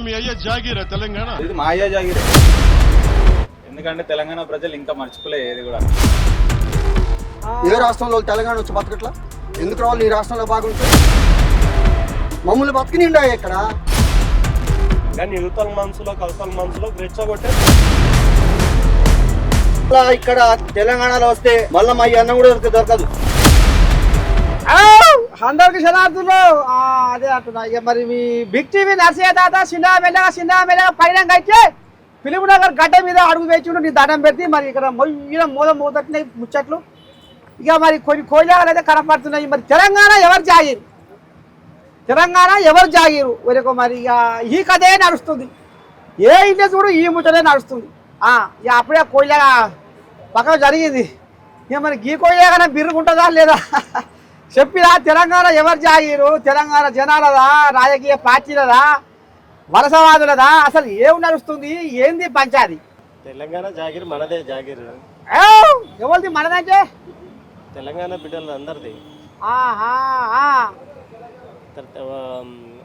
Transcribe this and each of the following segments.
మీ అయ్యా జాగీరా తెలంగాణ? ఇది మా అయ్యా జాగీరే. ఎందుకంటే తెలంగాణ ప్రజలు ఇంకా మర్చిపోలే ఏది కూడా. ఏ రాష్ట్రంలో తెలంగాణ వచ్చి బతకట్లా? ఎందుకు రావాలి ఈ రాష్ట్రంలో బాగుంటుంది? మమ్మల్ని బతికినిండా ఇక్కడ కానీ యువతల మనసులో కవతల మనసులో రెచ్చగొట్టే ఇక్కడ తెలంగాణలో వస్తే మళ్ళీ మా అన్నం కూడా దొరకదు. అందరికి శనార్థులు అదే అంటున్నా. ఇక మరి మీ బిగ్ టీవీ నర్సయ్య తాత చిన్న మెల్లగా పైన అయితే ఫిలిం నగర్ గడ్డ మీద అడుగు వేచుండు నీ దండం పెడితే మరి ఇక్కడ మోదట్టినాయి ముచ్చట్లు. ఇక మరి కొన్ని కోయిలాలు అయితే కనపడుతున్నాయి. మరి తెలంగాణ ఎవరు జాగిరు వరకు మరి ఇక ఈ కథే నడుస్తుంది. ఏ ఇంట్లో చూడు ఈ ముచ్చటే నడుస్తుంది. ఇక అప్పుడే కోయిలాగా పక్కన జరిగింది. ఇక మరి ఈ కోయిలాగానే బిర్రుకుంటుందా లేదా చెప్పిరా? తెలంగాణ ఎవరు జాగిరు? తెలంగాణ జనాలదా, రాజకీయ పార్టీలదా, వలసవాదులదా? అసలు ఏం నడుస్తుంది? ఏంది పంచాది? తెలంగాణ జాగిరి మనదే జాగిరి. ఎవరిది మనదంటే? తెలంగాణ బిడ్డలు అందరిది.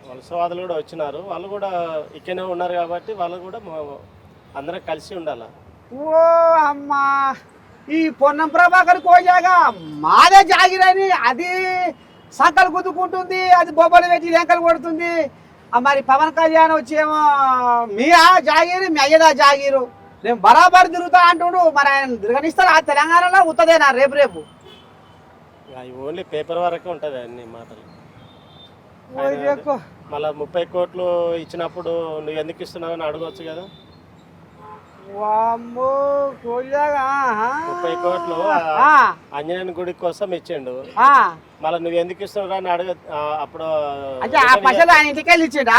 వలసవాదులు కూడా వచ్చినారు, వాళ్ళు కూడా ఇక్కడనే ఉన్నారు కాబట్టి వాళ్ళు కూడా అందరం కలిసి ఉండాలి. ఓ అమ్మా, ఈ పొన్నం ప్రభాకర్ కోజాగా మాదే జాగిరని అది సంకలు గుద్దుకుంటుంది, అది బొబ్బలు పెట్టి వెంకలు కొడుతుంది. మరి పవన్ కళ్యాణ్ వచ్చేమో మీయా జాగిరు, మీ అయ్యదా జాగిరు, నేను బరాబర్ తిరుగుతా అంటుడు. మరి ఆయన తిరగనిస్తారా తెలంగాణలో? ఉత్తదేనా రేపు? ఓన్లీ పేపర్ వరకే ఉంటుంది అన్ని మాటలు. మళ్ళీ 30 కోట్లు ఇచ్చినప్పుడు నువ్వు ఎందుకు ఇస్తున్నావు అని అడగవచ్చు కదా. 30 కోట్లు ఆంజనేయుని గుడి కోసం ఇచ్చిండు, మళ్ళీ నువ్వు ఎందుకు ఇస్తున్నావు అని అడగ. అప్పుడు ఇంటికెళ్ళి ఇచ్చిండా?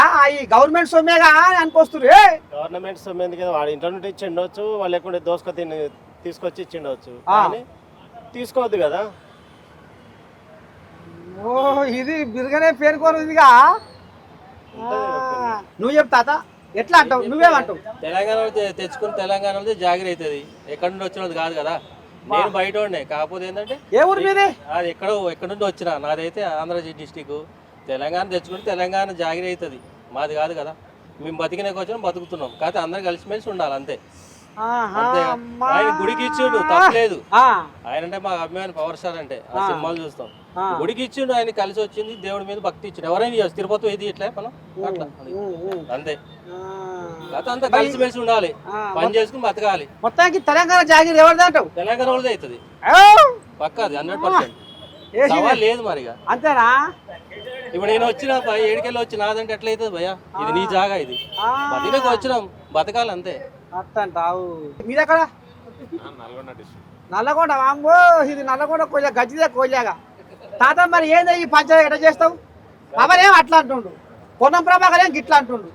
గవర్నమెంట్ సొమ్మేగా అనిపోస్తుంది. గవర్నమెంట్ సొమ్ము ఎందుకు? వాడు ఇంట్లో నుండి ఇచ్చిండవచ్చు, వాళ్ళు లేకుంటే తీసుకొచ్చి ఇచ్చిండవచ్చు, కానీ తీసుకోవద్దు కదా. ఓ ఇది బిరుగనే పేరుకోరుదిగా. నువ్వు చెప్తాత ఎట్లా అంటావు? నువ్వేమంటావు? తెలంగాణ తెచ్చుకుని తెలంగాణలో జాగిరి అవుతుంది. ఎక్కడి నుండి వచ్చినది కాదు కదా. నేను బయట ఉండే, కాకపోతే ఏంటంటే ఏ ఊరు మీది? అది ఎక్కడి నుండి వచ్చినా. నాదైతే ఆంధ్ర డిస్టిక్. తెలంగాణ తెచ్చుకుంటే తెలంగాణ జాగిరి అవుతుంది, మాది కాదు కదా. మేము బతికినాక వచ్చినా బతుకుతున్నాం, కాకపోతే అందరు కలిసిమెలిసి ఉండాలి అంతే. ఆయన గుడికి ఇచ్చిండు, తప్పలేదు. ఆయన అంటే మా అభిమాని పవర్ స్టార్ అంటే ఆ సినిమాలు చూస్తాం. గుడికి ఇచ్చిండు, ఆయన కలిసి వచ్చింది, దేవుడి మీద భక్తి ఇచ్చిండు. ఎవరైనా తిరుపతి ఇది ఇట్లా మనం అట్లా అంతే. అంతా కలిసిమెలిసి ఉండాలి, పని చేసుకుని బతకాలి. మొత్తానికి తెలంగాణ జాగిరి ఎవరిది అంటావు? తెలంగాణ వాళ్ళది అవుతుంది పక్కాది, 100%. లేదు మరిగా అంతేనా? ఇప్పుడు నేను వచ్చిన ఏడుకెళ్ళి వచ్చి నాదంటే ఎట్లా అవుతుంది భయ్యా? ఇది నీ జాగా, ఇది బతికి వచ్చినాం, బతకాలి అంతే. అట్టంటావు. మీరెక్కడ? నల్లగొండ. అమ్మో ఇది నల్లగొండ కోయిల, గజ్జిదే కోయిలాగా. తాత మరి ఏందో ఈ పంచాయతీ ఎట్లా చేస్తావు? పవనేం అట్లా అంటుండు, పొన్నం ప్రభాకర్ ఏం గిట్లా అంటుండు,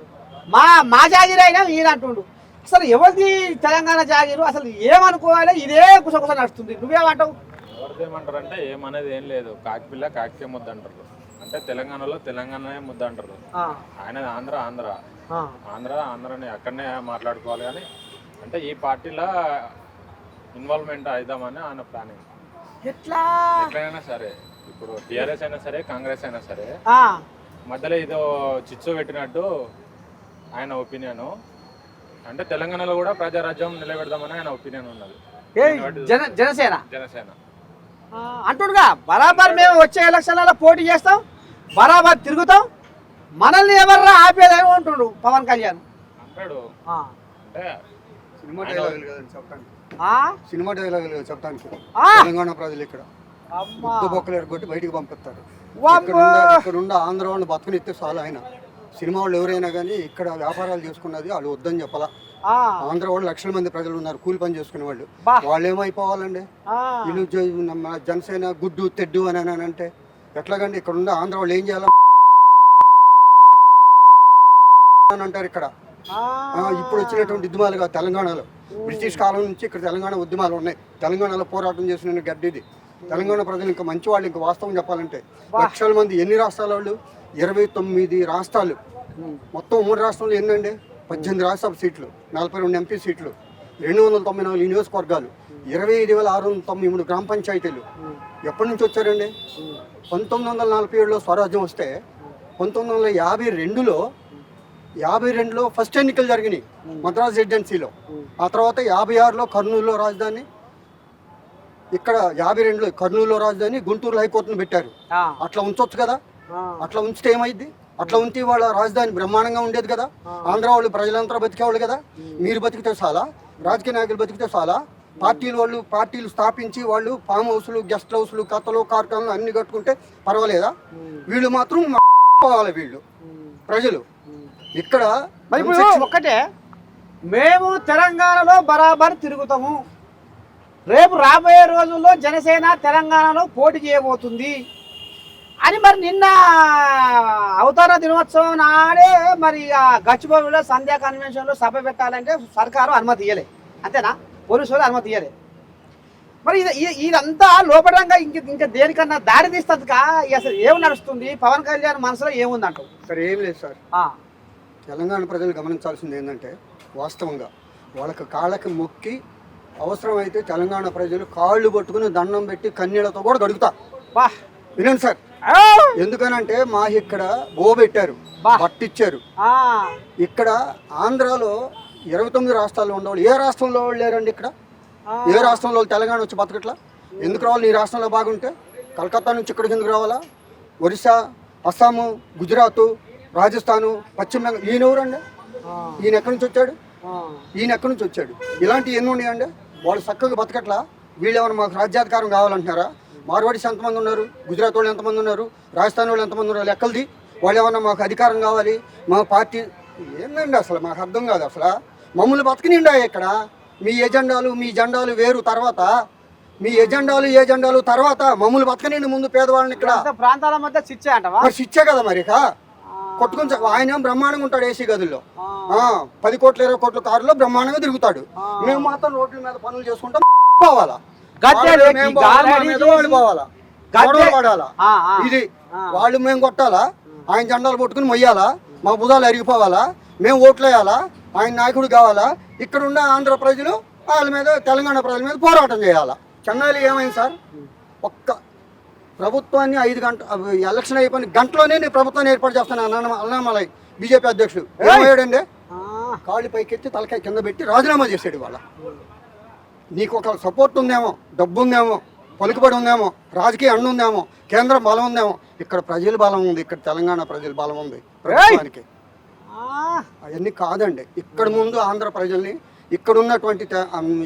మా జాగిరి అయినా ఈయన అంటుండు. అసలు ఎవరిది తెలంగాణ జాగిరు? అసలు ఏమనుకోవాలి? ఇదే కుసకుస నడుస్తుంది. నువ్వేమంటావు? ఎవరిది ఏమంటారు అంటే ఏమనేది ఏం లేదు. కాకిపిల్ల కాకికే ముద్ద అంటారు. అంటే తెలంగాణలో తెలంగాణనే ముద్ద అంటారు. ఆయన ఆంధ్రని అక్కడనే మాట్లాడుకోవాలి. కానీ అంటే ఈ పార్టీలో ఇన్వాల్వ్మెంట్ అవుదామని ఆయన ప్లానింగ్. ఎట్లయినా సరే, ఇప్పుడు టీఆర్ఎస్ అయినా సరే, కాంగ్రెస్ అయినా సరే, మధ్యలో ఏదో చిచ్చు పెట్టినట్టు ఆయన ఒపీనియన్. అంటే తెలంగాణలో కూడా ప్రజారాజ్యం నిలబెడదామని ఆయన ఒపీనియన్ ఉన్నది. జనసేన అంటుండగా బరాబర్ మేము వచ్చే ఎలక్షన్లలో పోటీ చేస్తాం, బరాబర్ తిరుగుతాం, మనల్ని ఎవర్రా ఆపేదేమో అంటుండు పవన్ కళ్యాణ్ అంటాడు. అంటే సినిమా డైలాగులు చెప్పడానికి తెలంగాణ ప్రజలు ఇక్కడ బొక్కలు ఎరగొట్టి బయటికి పంపిస్తారు. ఇక్కడ ఆంధ్ర వాళ్ళు బతుకునిస్తే చాలు. ఆయన సినిమా వాళ్ళు ఎవరైనా కానీ ఇక్కడ వ్యాపారాలు చేసుకున్నది వాళ్ళు వద్దని చెప్పాలా. ఆంధ్ర వాళ్ళు లక్షల మంది ప్రజలు ఉన్నారు, కూలి పని చేసుకునే వాళ్ళు. వాళ్ళు ఏమైపోవాలండి? వీళ్ళు జనసేన గుడ్డు తెడ్డు అని అంటే ఎట్లాగండి? ఇక్కడ ఉన్న ఆంధ్ర వాళ్ళు ఏం చేయాలి అని అంటారు. ఇక్కడ ఇప్పుడు వచ్చినటువంటి ఉద్యమాలుగా తెలంగాణలో బ్రిటిష్ కాలం నుంచి ఇక్కడ తెలంగాణ ఉద్యమాలు ఉన్నాయి. తెలంగాణలో పోరాటం చేసిన గడ్డిది. తెలంగాణ ప్రజలు ఇంకా మంచి వాళ్ళు. ఇంకా వాస్తవం చెప్పాలంటే లక్షల మంది. ఎన్ని రాష్ట్రాల వాళ్ళు? 29 రాష్ట్రాలు. మొత్తం 3 రాష్ట్రాలు ఎన్నండి? 18 రాజ్యసభ సీట్లు, 42 ఎంపీ సీట్లు, 294 నియోజకవర్గాలు, 25,693 గ్రామ పంచాయతీలు. ఎప్పటి నుంచి వచ్చారండి? 1947లో స్వరాజ్యం వస్తే 1952లో 52లో ఫస్ట్ ఎన్నికలు జరిగినాయి మద్రాస్ రెసిడెన్సీలో. ఆ తర్వాత 56లో కర్నూలులో రాజధాని, ఇక్కడ 52లో కర్నూలులో రాజధాని, గుంటూరు హైకోర్టును పెట్టారు. అట్లా ఉంచొచ్చు కదా, అట్లా ఉంచితే ఏమైంది? అట్లా ఉంచి వాళ్ళ రాజధాని బ్రహ్మాండంగా ఉండేది కదా. ఆంధ్ర వాళ్ళు ప్రజలంతా బతికేవాళ్ళు కదా. మీరు బతికితే చాలా, రాజకీయ నాయకులు బతికితే చాలా, పార్టీలు స్థాపించి వాళ్ళు ఫామ్ హౌస్లు, గెస్ట్ హౌస్లు, కథలు, కార్ఖానాలు అన్ని కట్టుకుంటే పర్వాలేదా? వీళ్ళు మాత్రం పోవాలి, వీళ్ళు ప్రజలు ఇక్కడ. మరి ఇప్పుడు ఒక్కటే, మేము తెలంగాణలో బరాబర్ తిరుగుతాము, రేపు రాబోయే రోజుల్లో జనసేన తెలంగాణలో పోటీ చేయబోతుంది అని మరి నిన్న అవతార దినోత్సవం నాడే మరి గచ్చిబౌలిలో సంధ్యా కన్వెన్షన్లో సభ పెట్టాలంటే సర్కారు అనుమతి ఇవ్వలే, అంతేనా? పోలీసు అనుమతి ఇవ్వలే. మరి ఇదంతా లోపడంగా ఇంకా దేనికన్నా దారి తీస్తుంది కా? అసలు ఏం నడుస్తుంది? పవన్ కళ్యాణ్ మనసులో ఏముందంటావు? సరే, ఏం లేదు సార్. తెలంగాణ ప్రజలు గమనించాల్సింది ఏంటంటే, వాస్తవంగా వాళ్ళకి కాళ్ళకి మొక్కి అవసరమైతే తెలంగాణ ప్రజలు కాళ్ళు పట్టుకుని దండం పెట్టి కన్నీళ్లతో కూడా గడుగుతా. వినండి సార్, ఎందుకనంటే మా ఇక్కడ పెట్టారు, పట్టిచ్చారు. ఇక్కడ ఆంధ్రాలో 29 రాష్ట్రాల్లో ఉండేవాళ్ళు ఏ రాష్ట్రంలో వాళ్ళు లేరండి. ఇక్కడ ఏ రాష్ట్రంలో తెలంగాణ వచ్చి బతకట్లా? ఎందుకు రావాలి? నీ రాష్ట్రంలో బాగుంటే కలకత్తా నుంచి ఇక్కడికి ఎందుకు రావాలా? ఒరిస్సా, అస్సాము, గుజరాత్, రాజస్థాను, పశ్చిమ బెంగాల్, ఈయన ఎవరండి? ఈయన ఎక్కడి నుంచి వచ్చాడు? ఇలాంటివి ఎన్ని ఉన్నాయండి? వాళ్ళు చక్కగా బతకట్లా. వీళ్ళు ఏమైనా మాకు రాజ్యాధికారం కావాలంటున్నారా? మార్వాడీస్ ఎంతమంది ఉన్నారు, గుజరాత్ వాళ్ళు ఎంతమంది ఉన్నారు, రాజస్థాన్ వాళ్ళు ఎంతమంది ఉన్నారు, లెక్కలది. వాళ్ళు ఏమన్నా మాకు అధికారం కావాలి, మా పార్టీ ఏందండి అసలు మాకు అర్థం కాదు. అసలు మమ్మల్ని బతకనిండా ఇక్కడ. మీ జెండాలు వేరు, తర్వాత మీ ఎజెండాలు తర్వాత మమ్మల్ని బతకనిండి ముందు పేదవాళ్ళని. ఇక్కడ ప్రాంతాల మధ్య శిచ్చే కదా మరి. కొట్టుకుని ఆయన బ్రహ్మాండంగా ఉంటాడు ఏసీ గదుల్లో, 10 కోట్ల 20 కోట్ల కారులో బ్రహ్మాండంగా తిరుగుతాడు. మేము మాత్రం రోడ్ల మీద పనులు చేసుకుంటాం, పోవాలా పడాలా? ఇది వాళ్ళు మేము కొట్టాలా? ఆయన జెండాలు పట్టుకుని మొయ్యాలా? మా బుధాలు అరిగిపోవాలా? మేము ఓట్లు వేయాలా? ఆయన నాయకుడు కావాలా? ఇక్కడ ఉన్న ఆంధ్ర ప్రజలు వాళ్ళ మీద, తెలంగాణ ప్రజల మీద పోరాటం చేయాలా? చెన్నైలో ఏమైంది సార్? ఒక్క ప్రభుత్వాన్ని 5 గంటలు ఎలక్షన్ అయిపోయిన గంటలోనే నేను ప్రభుత్వాన్ని ఏర్పాటు చేస్తాను అన్నామలై బీజేపీ అధ్యక్షుడు ఏమయ్యాడండి? కాళ్ళు పైకెత్తి తలకాయ కింద పెట్టి రాజీనామా చేసాడు. వాళ్ళ నీకు ఒక సపోర్ట్ ఉందేమో, డబ్బు ఉందేమో, పలుకుబడి ఉందేమో, రాజకీయ అండ ఉందేమో, కేంద్రం బలం ఉందేమో. ఇక్కడ ప్రజల బలం ఉంది, ఇక్కడ తెలంగాణ ప్రజల బలం ఉంది ప్రభుత్వానికి. అవన్నీ కాదండి. ఇక్కడ ముందు ఆంధ్ర ప్రజల్ని, ఇక్కడ ఉన్నటువంటి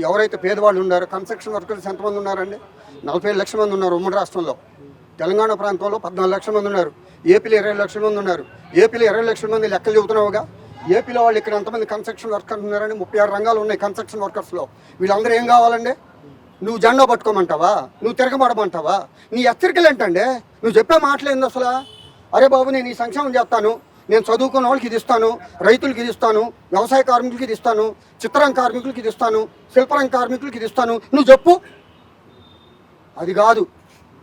ఎవరైతే పేదవాళ్ళు ఉన్నారో, కన్స్ట్రక్షన్ వర్కర్స్ ఎంతమంది ఉన్నారండి? 45 లక్షల మంది ఉన్నారు ఉమ్మడి రాష్ట్రంలో. తెలంగాణ ప్రాంతంలో 14 లక్షల మంది ఉన్నారు. ఏపీలో 20 లక్షల మంది ఉన్నారు. ఏపీలో 20 లక్షల మంది లెక్కలు చెబుతున్నావుగా. ఏపీలో వాళ్ళు ఇక్కడ ఎంతమంది కన్స్ట్రక్షన్ వర్కర్స్ ఉన్నారండి? 36 రంగాలు ఉన్నాయి కన్స్ట్రక్షన్ వర్కర్స్లో. వీళ్ళందరూ ఏం కావాలండి? నువ్వు జెండా పట్టుకోమంటావా? నువ్వు తిరగబడమంటావా? నీ హెచ్చరికలు ఏంటండి? నువ్వు చెప్పే మాటలేంది అసలు? అరే బాబు, నేను ఈ సంక్షేమం చేస్తాను, నేను చదువుకున్న వాళ్ళకి ఇది ఇస్తాను, రైతులకి ఇది ఇస్తాను, వ్యవసాయ కార్మికులకి ఇది ఇస్తాను, చిత్రరంగ కార్మికులకి ఇది ఇస్తాను, శిల్పరంగ కార్మికులకి ఇది ఇస్తాను, నువ్వు చెప్పు. అది కాదు.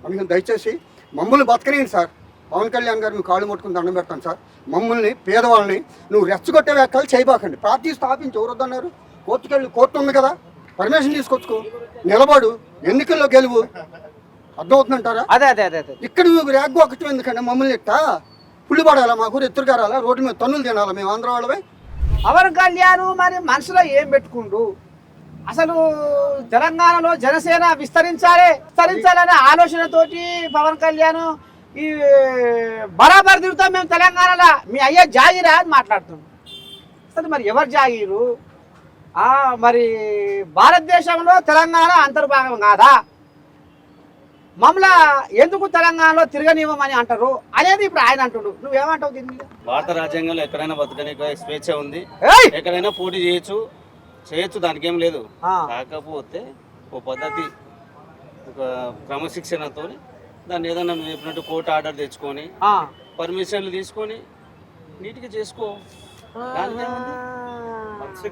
అందుకని దయచేసి మమ్మల్ని బతకనేయండి సార్. పవన్ కళ్యాణ్ గారు మీ కాళ్ళు ముట్టుకుని దండం పెడతాను సార్. మమ్మల్ని, పేదవాళ్ళని నువ్వు రెచ్చగొట్టే వ్యాఖ్యలు చేయబాకండి. పార్టీ స్థాపించి ఎవరొద్దన్నారు? కోర్టు ఉంది కదా, పర్మిషన్ తీసుకొచ్చుకో, నిలబడు, ఎన్నికల్లో గెలువు. అర్థమవుతుందంటారా? అదే అదే అదే అదే ఇక్కడ నువ్వు ర్యాగ్ ఒకటి ఎందుకంటే మమ్మల్ని ఇట్టా పుల్లి పడాలా? మా ఊరు ఎత్తురుగారాలా? రోడ్డు మీద తన్నులు తినాలా మేము ఆంధ్ర వాళ్ళమే? పవన్ కళ్యాణ్ మరి మనసులో ఏం పెట్టుకుంటూ అసలు తెలంగాణలో జనసేన విస్తరించాలనే ఆలోచనతోటి పవన్ కళ్యాణ్ ఈ బరాబర్ తిరుగుతాం మేము తెలంగాణలో, మీ అయ్యే జాగిరా అని మాట్లాడుతున్నాం. అసలు మరి ఎవరు జాగీరు? మరి భారతదేశంలో తెలంగాణ అంతర్భాగం కాదా? మమ్మల్ని ఎందుకు తెలంగాణలో తిరగనివ్వమని అంటారు అనేది ఇప్పుడు ఆయన అంటుడు. నువ్వేమంటావు దీని మీద? భారత రాజ్యాంగంలో ఎక్కడైనా బతకడానికి స్వేచ్ఛ ఉంది, ఎక్కడైనా పోటీ చేయొచ్చు, దానికి ఏం లేదు. కాకపోతే ఓ పద్ధతి, ఒక క్రమశిక్షణతో దాన్ని ఏదన్నా నువ్వు చెప్పినట్టు కోర్టు ఆర్డర్ తెచ్చుకొని పర్మిషన్లు తీసుకొని నీట్గా చేసుకో.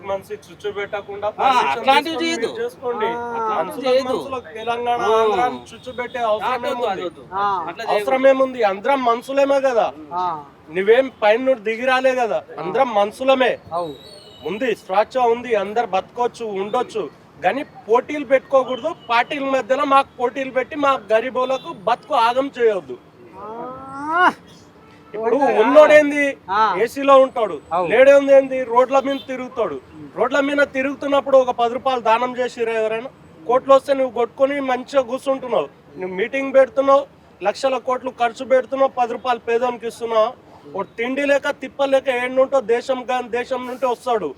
మనిషికి చుచ్చు పెట్టకుండా అట్లాంటివి చేయదు. తెలంగాణ చుచ్చు పెట్టే అవసరం ఏముంది? అందరం మనుషులేమే కదా. నువ్వేం పైన దిగి రాలే కదా. అందరం మనుషులమే. ఉంది, స్వేచ్ఛ ఉంది, అందరు బతకొచ్చు, ఉండొచ్చు. కానీ పోటీలు పెట్టుకోకూడదు. పార్టీల మధ్యలో మాకు పోటీలు పెట్టి మా గరీబులకు బతుకు ఆగం చేయొద్దు. ఇప్పుడు ఉన్నోడేంది ఆ. ఏసీలో ఉంటాడు, లేడేంది ఏంది రోడ్ల మీద తిరుగుతాడు. రోడ్ల మీద తిరుగుతున్నప్పుడు ఒక 10 రూపాయలు దానం చేసిరు ఎవరైనా? కోట్లు వస్తే నువ్వు కొట్టుకొని మంచిగా కూర్చుంటున్నావు, నువ్వు మీటింగ్ పెడుతున్నావు, లక్షల కోట్లు ఖర్చు పెడుతున్నావు, 10 రూపాయలు పేదోనికి ఇస్తున్నావు. ఒక తిండి లేక తిప్పలేక ఏంటో దేశం కానీ దేశం నుండి వస్తాడు,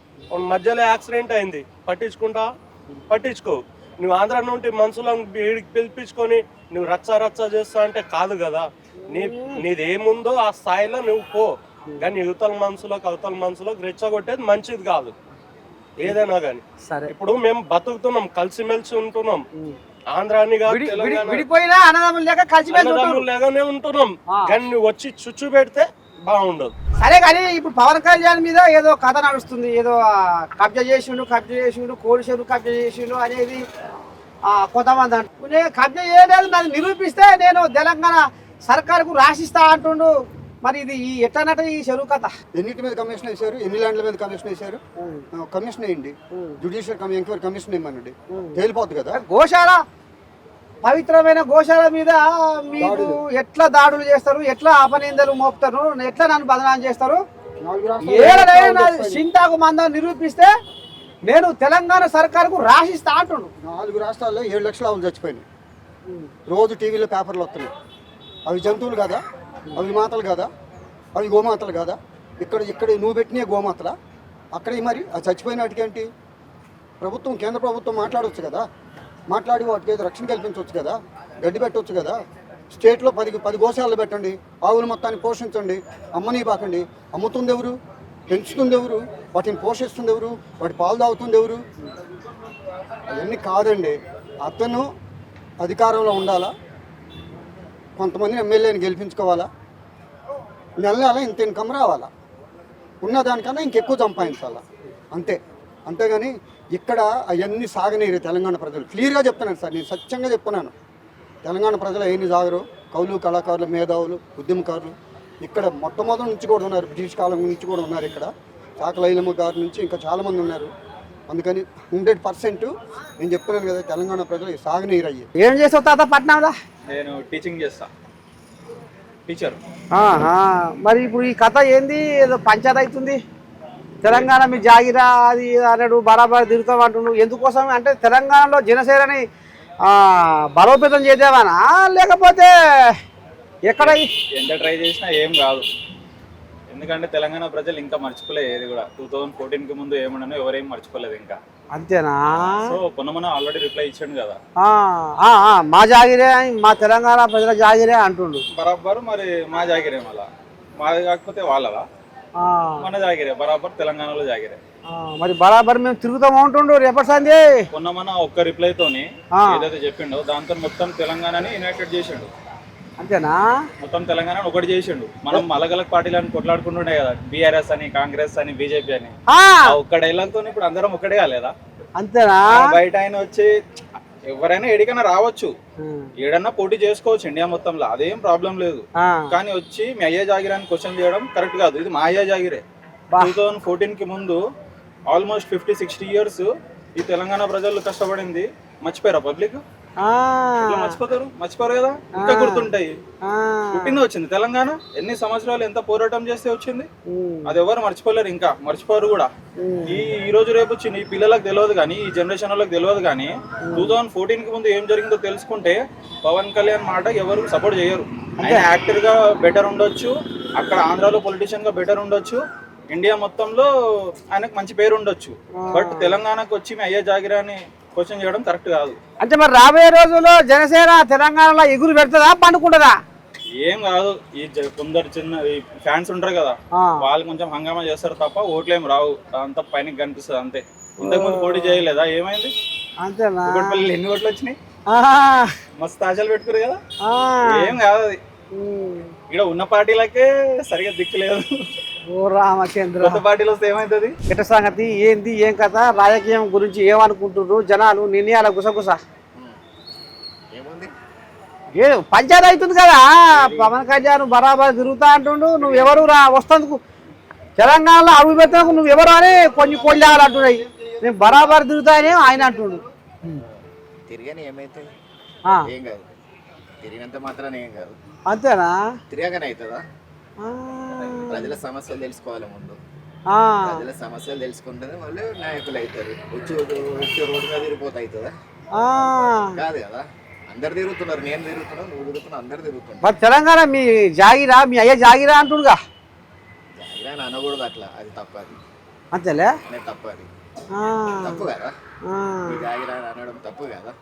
మధ్యలో యాక్సిడెంట్ అయింది, పట్టించుకో. నువ్వు ఆంధ్ర నుండి మనుషులను పిలిపించుకొని నువ్వు రచ్చ చేస్తా అంటే కాదు కదా. నీది ఏముందో ఆ స్థాయిలో నువ్వు పో, కానీ అవతల మనసులకు రెచ్చగొట్టేది మంచిది కాదు ఏదైనా కానీ. ఇప్పుడు మేము బతుకుతున్నాం, కలిసిమెలిసి ఉంటున్నాం, ఆంధ్రాని కాదు తెలంగాణ విడిపోయినా అన్నదమ్ములు లేక కలిసి లేగానే ఉంటున్నాం, కానీ నువ్వు వచ్చి చుచ్చు పెడితే బాగుండదు. సరే కానీ ఇప్పుడు పవన్ కళ్యాణ్ మీద ఏదో కథ నడుస్తుంది, ఏదో కబ్జా చేసిండు, కోడిషేరు కబ్జా చేసిండు అనేది కొంతమంది అంటుండే. కబ్జా చేయలేదు, నన్ను నిరూపిస్తే నేను తెలంగాణ సర్కారుకు రాసిస్తా అంటుండు. మరి ఇది ఎట్లనట ఈ చెరువు కథ? ఎన్నిటి మీద కమిషన్ వేశారు, ఎన్ని ల్యాండ్ల మీద కమిషన్ వేశారు? కమిషన్ వేయండి, జ్యుడిషియల్ ఎంక్వైరీ కమిషన్ వేయమనండి, తేలిపోద్ది కదా. గోశాల, పవిత్రమైన గోశాల మీద మీకు ఎట్లా దాడులు చేస్తారు, ఎట్లా అపనిందలు మోపుతారు, ఎట్లా నన్ను బదనాం చేస్తారు? ఏడైనా సింతాకు మందం నిరూపిస్తే నేను తెలంగాణ సర్కారుకు రాసిస్తా అంటుండు. 4 రాష్ట్రాల్లో 7 లక్షల ఆవులు చచ్చిపోయినాయి. రోజు టీవీలో పేపర్లు వస్తున్నాయి. అవి జంతువులు కదా, అవి మాతలు కదా, అవి గోమాతలు కదా. ఇక్కడ నువ్వు పెట్టిన గోమాతలా? అక్కడ మరి ఆ చచ్చిపోయిన వాటికేంటి? ప్రభుత్వం, కేంద్ర ప్రభుత్వం మాట్లాడవచ్చు కదా, మాట్లాడి వాటికి ఏదో రక్షణ కల్పించవచ్చు కదా, గడ్డి పెట్టవచ్చు కదా. స్టేట్లో 10 గోశాలలు పెట్టండి, ఆవులు మొత్తాన్ని పోషించండి, అమ్మని బాకండి. అమ్ముతుంది ఎవరు? పెంచుతుంది ఎవరు? వాటిని పోషిస్తుంది ఎవరు? వాటి పాలు తాగుతుంది ఎవరు? అవన్నీ కాదండి. అతను అధికారంలో ఉండాలా, కొంతమంది ఎమ్మెల్యేని గెలిపించుకోవాలా, నెల ఇంత ఇన్కమ్ రావాలా, ఉన్నదానికన్నా ఇంకెక్కువ సంపాదించాలా, అంతేగాని ఇక్కడ అవన్నీ సాగనీరు తెలంగాణ ప్రజలు. క్లియర్గా చెప్తున్నాను సార్, నేను సత్యంగా చెప్తున్నాను. తెలంగాణ ప్రజలు అవన్నీ సాగరు. కవులు, కళాకారులు, మేధావులు, ఉద్యమకారులు ఇక్కడ మొట్టమొదటి నుంచి కూడా ఉన్నారు, బ్రిటిష్ కాలం నుంచి కూడా ఉన్నారు. ఇక్కడ చాకలైలమ్మ గారి నుంచి ఇంకా చాలామంది ఉన్నారు. అందుకని 100% నేను చెప్తున్నాను కదా, తెలంగాణ ప్రజలు సాగనీరు అయ్యి. ఏం చేస్తావు తాత పట్నంలో? నేను టీచింగ్ చేస్తా, టీచర్. మరి ఇప్పుడు ఈ కథ ఏంది? ఏదో పంచాయతీ అవుతుంది, తెలంగాణ మీ జాగిరా అది అన్నాడు, బరాబర్ తిరుగుతాం అంటున్నాడు. ఎందుకోసం అంటే తెలంగాణలో జనసేనని బలోపేతం చేద్దామనా, లేకపోతే ఎక్కడ ఎంత ట్రై చేసినా ఏం కాదు. ఎందుకంటే తెలంగాణ ప్రజలు ఇంకా మర్చిపోలేదు ఏది కూడా. 2014కి ముందు ఏమన్నానో ఎవరేం మర్చిపోలేదు ఇంకా. అంతేనా? సో పొన్నమన ఆల్రెడీ రిప్లై ఇచ్చాడు కదా, మా జాగిరే, మా తెలంగాణ ప్రజల జాగిరే అంటుండు. బరాబర్ మరి మా జాగిరే, మళ్ళా మాది కాకపోతే వాళ్ళవా? మన జాగిరే, బరాబర్ తెలంగాణలో జాగిరే. మరి బరాబర్ మేము తిరుగుతాం అంటుండు రేపటి సందే. పొన్నమన ఒక్క రిప్లై తోని ఏదైతే చెప్పిండో దాంతో మొత్తం తెలంగాణని యునైటెడ్ చేసిండు. అంతేనా? మొత్తం తెలంగాణ ఒకటి చేసిండు. మనం అలగలగ పార్టీలను కొట్లాడుకుంటుండే కదా, బీఆర్ఎస్ అని, కాంగ్రెస్ అని, బీజేపీ అని. ఒక్క డైలాగ్ తోని ఇప్పుడు అందరం ఒకటే కాలేదా? అంతేనా? బయట ఆయన వచ్చి ఎవరైనా ఎడికైనా రావచ్చు, ఏడన్నా పోటీ చేసుకోవచ్చు ఇండియా మొత్తంలో, అదేం ప్రాబ్లం లేదు. కానీ వచ్చి మీ అయ్యా జాగిరాన్ని క్వశ్చన్ చేయడం కరెక్ట్ కాదు. ఇది మా అయ్యా జాగిరే. 2014కి ముందు ఆల్మోస్ట్ 50-60 years ఈ తెలంగాణ ప్రజలు కష్టపడింది మర్చిపోయారా పబ్లిక్? మర్చిపోరు కదా, ఇంకా గుర్తుంటాయి. పుట్టింది వచ్చింది తెలంగాణ, ఎన్ని సంవత్సరాలు ఎంత పోరాటం చేస్తే వచ్చింది, అది ఎవరు మర్చిపోలేరు, ఇంకా మర్చిపోరు కూడా. ఈ రోజు రేపు వచ్చింది ఈ పిల్లలకు తెలియదు కానీ, ఈ జనరేషన్ వాళ్ళకి తెలియదు కానీ 2014కి ముందు ఏం జరిగిందో తెలుసుకుంటే పవన్ కళ్యాణ్ మాట ఎవరు సపోర్ట్ చేయరు. ఆయన యాక్టర్ గా బెటర్ ఉండొచ్చు, అక్కడ ఆంధ్రాలో పొలిటీషియన్ గా బెటర్ ఉండొచ్చు, ఇండియా మొత్తంలో ఆయనకు మంచి పేరు ఉండొచ్చు. బట్ తెలంగాణకు వచ్చి మీ అయ్యా జాగిరాని క్వశ్చన్ చేయడం కరెక్ట్ కాదు. అంటే మరి రాబోయే రోజుల్లో జనసేన తెలంగాణలో ఎగురు పెడుతుందా, పండుకుంటుందా? ఏం కాదు. ఈ కొందరు చిన్న ఫ్యాన్స్ ఉంటారు కదా, వాళ్ళు కొంచెం హంగామా చేస్తారు తప్ప ఓట్లేం రావు. అంతా పైన కనిపిస్తుంది అంతే. ఇంతకుముందు పోటీ చేయలేదా, ఏమైంది? అంతేనా? ఎన్ని ఓట్లు వచ్చినాయి? మస్తు ఆశలు పెట్టుకురు కదా, ఏం కాదు. అది ఇక్కడ ఉన్న పార్టీలకే సరిగా దిక్కులేదు. ఓ రామచంద్ర, కొత్త పార్టీలు వస్తే ఏమైతుంది? ఎట సంగతి ఏంది, ఏం కథ, రాజకీయం గురించి ఏమనుకుంటున్నారు జనాలు? నిర్ణయాల గుసగుస ఏ పంచాయతీ అవుతుంది కదా, పవన్ కళ్యాణ్ బరాబర్ తిరుగుతా అంటుండు. నువ్వు ఎవరు వస్తందుకు తెలంగాణలో అడుగు పెట్టినందుకు నువ్వు ఎవరు అని కొన్ని కొల్లాలు అంటున్నాయి. నేను బరాబర్ తిరుగుతానే ఆయన అంటుండు. తిరిగానే ఏమైతుంది? ఏం కాదు, తిరిగినంత మాత్రాన ఏం కాదు. అంతేనా? తిరగనే అవుతుందా? ప్రజల సమస్యలు తెలుసుకోవాలి ముందు. ఆ, ప్రజల సమస్యలు తెలుసుకుంటేనే వాళ్ళు నాయకులు అవుతారు. వచ్చి రోడ్డు మీద తిరిగిపోతే అవుతుందా? ఆ. కాదు కదా. అందరు తిరుగుతున్నారు, నేను తిరుగుతున్నా, నువ్వు తిరుగుతున్నా, అందరు తిరుగుతున్నారు. మరి తెలంగాణ మీ జాగిరా, మీ అయ్యా జాగిరా అంటుండగా. జాగిరా అని అనకూడదు అట్లా, అది తప్పు. అది అంతేలే. అనేది తప్పు. అది ఆ, తప్పు కదా. ఆ. ఈ జాగిరా అని అనడం తప్పు కదా.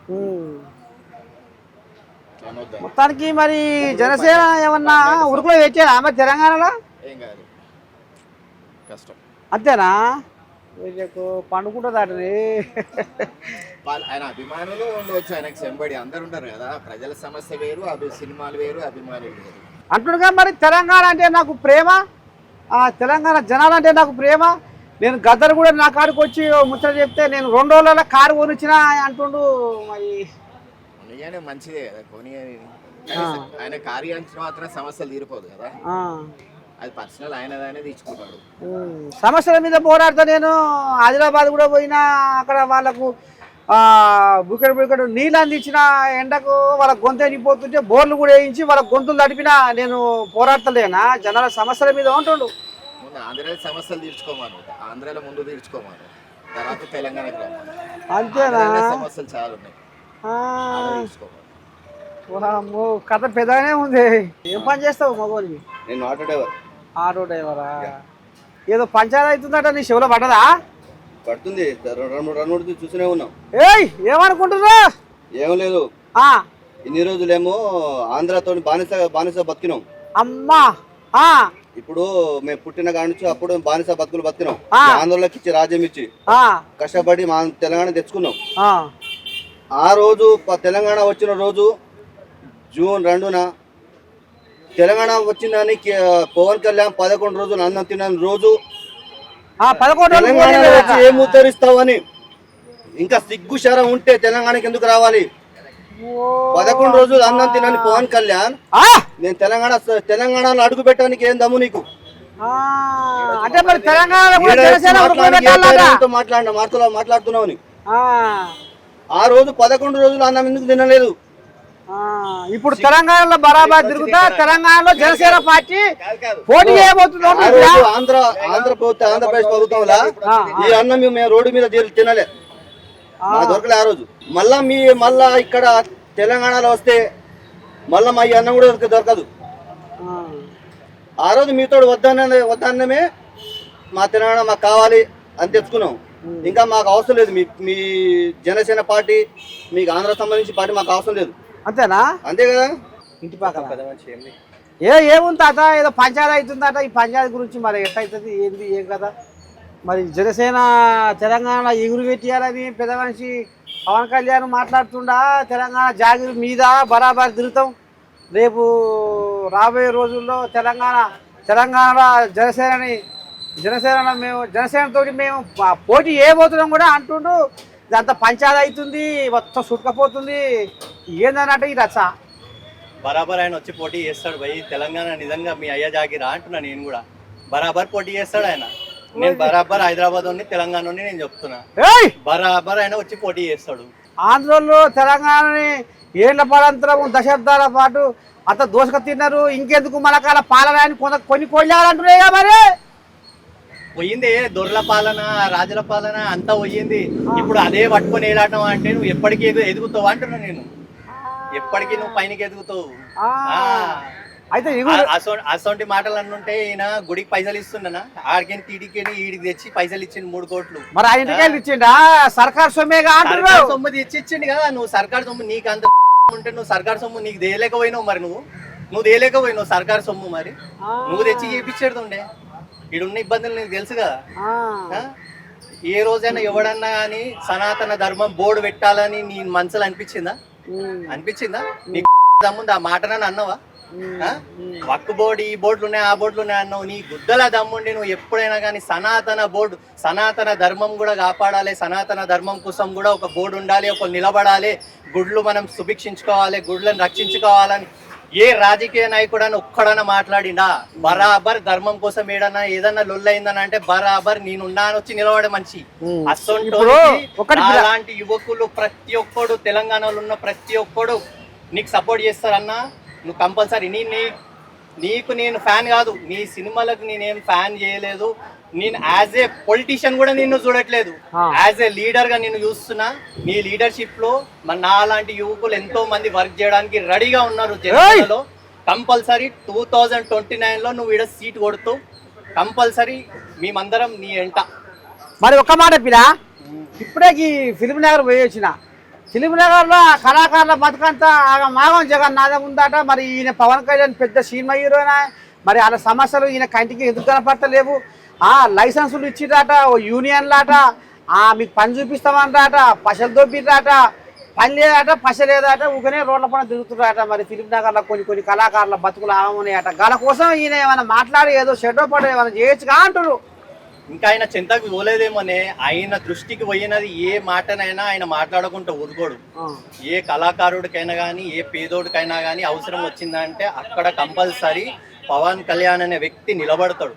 అనొద్దు. మొత్తానికి మరి జనసేన ఏమన్నా ఉరుకులో పెట్టారా మరి తెలంగాణలో? ఏం కాదు, కష్టం. అంతేనా? వీళ్ళకు పండుకుంటుందటని. ఆయన అభిమానులు ఉండవచ్చు, ఆయనకు సెంబడి అందరు ఉంటారు కదా. ప్రజల సమస్య వేరు, సినిమాలు వేరు, అభిమానులు వేరు అంటుండగా. మరి తెలంగాణ అంటే నాకు ప్రేమ, తెలంగాణ జనాలంటే నాకు ప్రేమ. నేను గద్దరు కూడా నా కాడికి వచ్చి ముచ్చట చెప్తే నేను 2 రోజులలో కారు కొనిచ్చిన అంటుండు. మరి కొనియనే మంచిదే కదా, కొని. ఆయన కార్యాంచిన మాత్రం సమస్యలు తీరిపోదు కదా. అది పర్సనల్ ఆయనదానే తీసుకుంటాడు. సమస్యల మీద పోరాడుతా. నేను ఆదిలాబాద్ కూడా పోయినా, అక్కడ వాళ్ళకు బుకెడు నీళ్ళు అందించిన, ఎండకు వాళ్ళ గొంతు ఎండిపోతుంటే బోర్లు కూడా వేయించి వాళ్ళ గొంతులు తడిపినా నేను పోరాడతలేనా జనాల సమస్యల మీద ఉంటుండు. ముందు ఆంధ్రాలో సమస్యలు తీర్చుకోమను, ఆంధ్రాలో ముందు తీర్చుకోమను, తర్వాత తెలంగాణకి రమ్మను. అంతేనా? సమస్యలు చాలా ఉన్నాయి, తీర్చుకోమను. అమ్మో, కథ పెద్దగానే ఉంది. ఏం పని చేస్తావు మగోని? నేను ఆటో డ్రైవర్. ఆటో డ్రైవరా? ఏదో పంచాయతీ అవుతుందట, నీ చెవులో పడ్డదా? పడుతుంది, 2-3 చూస్తూనే ఉన్నాం. ఏయ్, ఏమనుకుంటున్నా? ఏం లేదు, ఇన్ని రోజులేమో ఆంధ్రతో బానిస బతికినాం. అమ్మా, ఇప్పుడు మేము పుట్టిన కాడి నుంచి అప్పుడు బానిస బతికినాం. ఆంధ్రలోకి ఇచ్చి రాజ్యం ఇచ్చి కష్టపడి మా తెలంగాణ తెచ్చుకున్నాం. ఆ రోజు తెలంగాణ వచ్చిన రోజు జూన్ 2న తెలంగాణ వచ్చిందని పవన్ కళ్యాణ్ 11 రోజులు అన్నం తిన్న రోజు తెలంగాణలో వచ్చి ఏం ఉద్ధరిస్తావని, ఇంకా సిగ్గు శరం ఉంటే తెలంగాణకి ఎందుకు రావాలి? 11 రోజులు అన్నం తినని పవన్ కళ్యాణ్ నేను తెలంగాణలో అడుగు పెట్టడానికి ఏం దమ్ము నీకు? మాట్లాడుతున్నావు. ఆ రోజు 11 రోజులు అన్నం ఎందుకు తినలేదు? ఇప్పుడు తెలంగాణలో బరాబర్ తిరుగుతా. తెలంగాణలో జనసేన పార్టీ పోటీ చేయబోతుంది. ఆంధ్రప్రదేశ్ ప్రభుత్వంలో ఈ అన్నం మేము రోడ్డు మీద తినలే, దొరకలే ఆ రోజు. మళ్ళా ఇక్కడ తెలంగాణలో వస్తే మళ్ళా మా ఈ అన్నం కూడా దొరకదు. ఆ రోజు మీతో వద్దన్నమే మా తెలంగాణ మాకు కావాలి అని తెచ్చుకున్నాం. ఇంకా మాకు అవసరం లేదు మీ జనసేన పార్టీ, మీకు ఆంధ్ర సంబంధించిన పార్టీ మాకు అవసరం లేదు. అంతేనా? అంతే కదా. ఇంటి పక్కన ఏముంది తాత, ఏదో పంచాయతీ అవుతుందట. ఈ పంచాయతీ గురించి మరి ఎట్లయితుంది, ఏంది, ఏం కదా? మరి జనసేన తెలంగాణ ఎగురు పెట్టాలని పెద్ద మనిషి పవన్ కళ్యాణ్ మాట్లాడుతుండా. తెలంగాణ జాగిరి మీద బరాబర్ తిరుగుతాం. రేపు రాబోయే రోజుల్లో తెలంగాణ జనసేనతో మేము పోటీ చేయబోతున్నాం కూడా అంటుండు. ఇదంతా పంచాయతీ అవుతుంది, మొత్తం సుట్టుకపోతుంది. ఏందన్నట్టు ఈ రచ్చ. బరాబర్ ఆయన వచ్చి పోటీ చేస్తాడు భయ్. తెలంగాణ నిజంగా మీ అయ్య జాగిరా అంటున్నా. నేను కూడా బరాబర్ పోటీ చేస్తాడు ఆయన. నేను బరాబర్ హైదరాబాద్ నుండి తెలంగాణ నుండి నేను చెప్తున్నా, బరాబర్ ఆయన వచ్చి పోటీ చేస్తాడు. ఆంధ్రలో తెలంగాణని ఏళ్ల పరంతరం దశాబ్దాల పాటు అంత దోషక తిన్నారు. ఇంకెందుకు మనకాల పాలన అని కొన్ని కొయ్యాలంటున్నాయి కదా. మరి పోయింది దొరల పాలన, రాజుల పాలన అంతా పోయింది. ఇప్పుడు అదే పట్టుకొని ఏలాటం అంటే నువ్వు ఎప్పటికీ ఎదుగుతావు అంటున్నా. నేను ఎప్పటికీ నువ్వు పైనకి ఎదుగుతావు. అయితే అసొంటి మాటలు అన్నుంటే ఈయన గుడికి పైసలు ఇస్తున్నా, ఆడికి టీడీకి ఈడికి తెచ్చి పైసలు ఇచ్చిండు 3 కోట్లు. మరి ఆ ఇంటికి ఇచ్చిండా? సర్కార్ సొమ్మేగా అంటున్నావు. సొమ్ము తెచ్చి ఇచ్చిండు కదా. నువ్వు సర్కార్ సొమ్ము నీకు అంత ఉంటే నువ్వు సర్కార్ సొమ్ము నీకు దేయలేకపోయినావు. మరి నువ్వు దేయలేకపోయినావు సర్కార్ సొమ్ము. మరి నువ్వు తెచ్చి చేపించేది ఉండే. ఈడున్న ఇబ్బందులు నీకు తెలుసు కదా. ఏ రోజైనా ఎవడన్నా కానీ సనాతన ధర్మం బోర్డు పెట్టాలని నీ మనసులో అనిపించిందా? నీకు దమ్ముంది ఆ మాట నన్ను అన్నావా? వక్కు బోర్డు, ఈ బోర్డులు ఉన్నాయి, ఆ బోర్డులు ఉన్నాయి అన్నావు. నీ గుద్దల దమ్ముండి నువ్వు ఎప్పుడైనా కానీ సనాతన ధర్మం కూడా కాపాడాలి, సనాతన ధర్మం కోసం కూడా ఒక బోర్డు ఉండాలి, ఒక నిలబడాలి, గుడ్లు మనం సుభిక్షించుకోవాలి, గుడ్లను రక్షించుకోవాలని ఏ రాజకీయ నాయకుడని ఒక్కడన్నా మాట్లాడిండా? బరాబర్ ధర్మం కోసం ఏదన్నా లొల్లైందని అంటే బరాబర్ నేనున్నాను వచ్చి నిలబడే మనిషి. అలాంటి యువకులు ప్రతి ఒక్కడు తెలంగాణలో ఉన్న ప్రతి ఒక్కడు నీకు సపోర్ట్ చేస్తారన్నా. నువ్వు కంపల్సరీ నీకు నేను ఫ్యాన్ కాదు, నీ సినిమాలకు నేనేం ఫ్యాన్ చేయలేదు, నేను యాజ్ ఏ పొలిటీషియన్ కూడా నిన్ను చూడట్లేదు, యాజ్ ఏ లీడర్ గా నిన్ను చూస్తున్నా. నీ లీడర్షిప్ లో నా లాంటి యువకులు ఎంతో మంది వర్క్ చేయడానికి రెడీగా ఉన్నారు జనసేనలో. కంపల్సరీ 2029 లో నువ్వు ఈడ సీట్ కొడుతూ కంపల్సరీ మేమందరం నీ ఎంట. మరి ఒక్క మాట పిరా, ఇప్పుడే ఈ ఫిలిం నగర్ పోయి వచ్చిన. ఫిలిం నగర్లో కళాకారుల బతుకంతా మాగం జగన్నాథం ఉందట. మరి ఈయన పవన్ కళ్యాణ్ పెద్ద సినిమా హీరోనా, మరి వాళ్ళ సమస్యలు ఈయన కంటికి ఎందుకు కనపడతలేవు? లైసెన్సులు ఇచ్చిరాట, ఓ యూనియన్లాట, మీకు పని చూపిస్తామన్నారట, పశలు దొబ్బిరాట, పని లేదట, పశ లేదట, ఊకనే రోడ్ల పైన తిరుగుతున్నారట. మరి ఫిలిం నగర్లో కొన్ని కళాకారుల బతుకులు ఆగమున్నాయట. గాల కోసం ఈయన ఏమైనా మాట్లాడి ఏదో షెడ్డో పడ ఏమైనా చేయొచ్చుగా అంటారు. ఇంకా ఆయన చింతకు పోలేదేమోనే. ఆయన దృష్టికి పోయినది ఏ మాటనైనా ఆయన మాట్లాడకుండా ఊరుకోడు. ఏ కళాకారుడికైనా కానీ ఏ పేదోడికైనా కానీ అవసరం వచ్చిందంటే అక్కడ కంపల్సరీ పవన్ కళ్యాణ్ అనే వ్యక్తి నిలబడతాడు.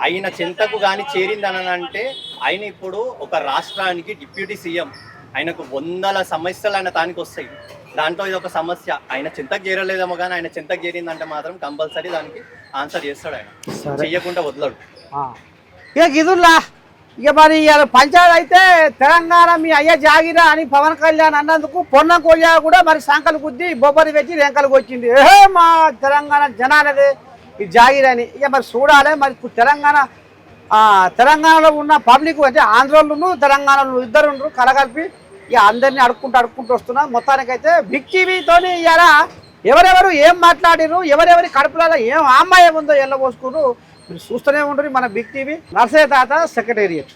ఆయన చింతకు కానీ చేరిందని అంటే ఆయన ఇప్పుడు ఒక రాష్ట్రానికి డిప్యూటీ సీఎం. ఆయనకు 100 సమస్యలు ఆయన దానికి వస్తాయి. దాంట్లో ఇది ఒక సమస్య. ఆయన చింతకు చేరలేదేమో కానీ ఆయన చింతకు చేరిందంటే మాత్రం కంపల్సరీ దానికి ఆన్సర్ చేస్తాడు. ఆయన చెయ్యకుండా వదలడు. ఇక గిదుల్లా ఇక మరి పంచాయతీ అయితే తెలంగాణ మీ అయ్య జాగిరా అని పవన్ కళ్యాణ్ అన్నందుకు పొన్నం కోయా కూడా మరి సంకలు గుద్ది బొబ్బరి పెట్టి రెంకలకు వచ్చింది. మా తెలంగాణ జనాలదే ఈ జాగిరని. ఇక మరి చూడాలి మరి తెలంగాణలో ఉన్న పబ్లిక్ అంటే ఆంధ్రోళ్ళు తెలంగాణలో ఇద్దరు ఉండరు కలగలిపి ఇక అందరినీ అడుక్కుంటూ వస్తున్నా. మొత్తానికైతే బిగ్ టీవీతో ఇలా ఎవరెవరు ఏం మాట్లాడిరు, ఎవరెవరి కడుపులలో ఏం అమ్మాయి ఉందో ఎల్ల పోసుకున్నారు. మీరు చూస్తూనే ఉంటుంది మన బిగ్ టీవీ. నర్సయ్య తాత సెక్రటేరియట్.